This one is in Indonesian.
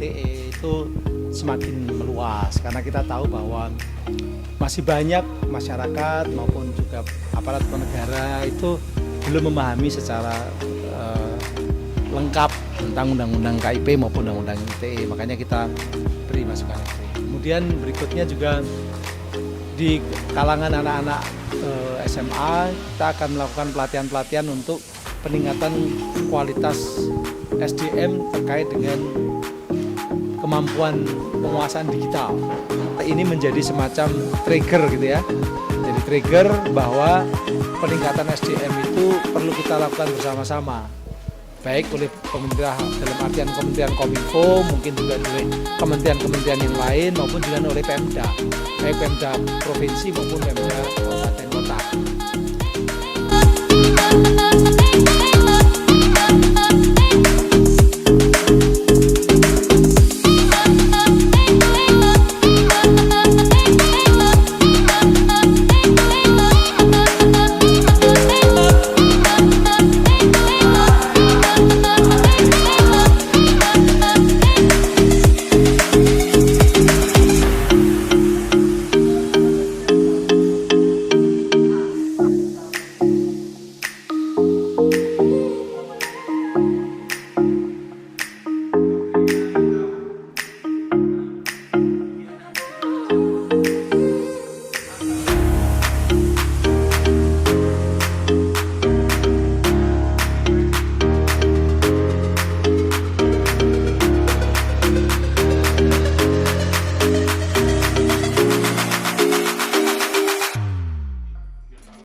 ITE itu semakin meluas karena kita tahu bahwa masih banyak masyarakat maupun juga aparat negara itu belum memahami secara lengkap tentang undang-undang KIP maupun undang-undang ITE, makanya kita beri masukan itu. Kemudian berikutnya juga di kalangan anak-anak SMA kita akan melakukan pelatihan-pelatihan untuk peningkatan kualitas SDM terkait dengan kemampuan penguasaan digital. Ini menjadi semacam trigger gitu ya. Jadi trigger bahwa peningkatan SDM itu perlu kita lakukan bersama-sama. Baik oleh pemerintah dalam artian Kementerian Kominfo, mungkin juga oleh kementerian-kementerian yang lain maupun juga oleh Pemda. Baik Pemda provinsi maupun Pemda kabupaten.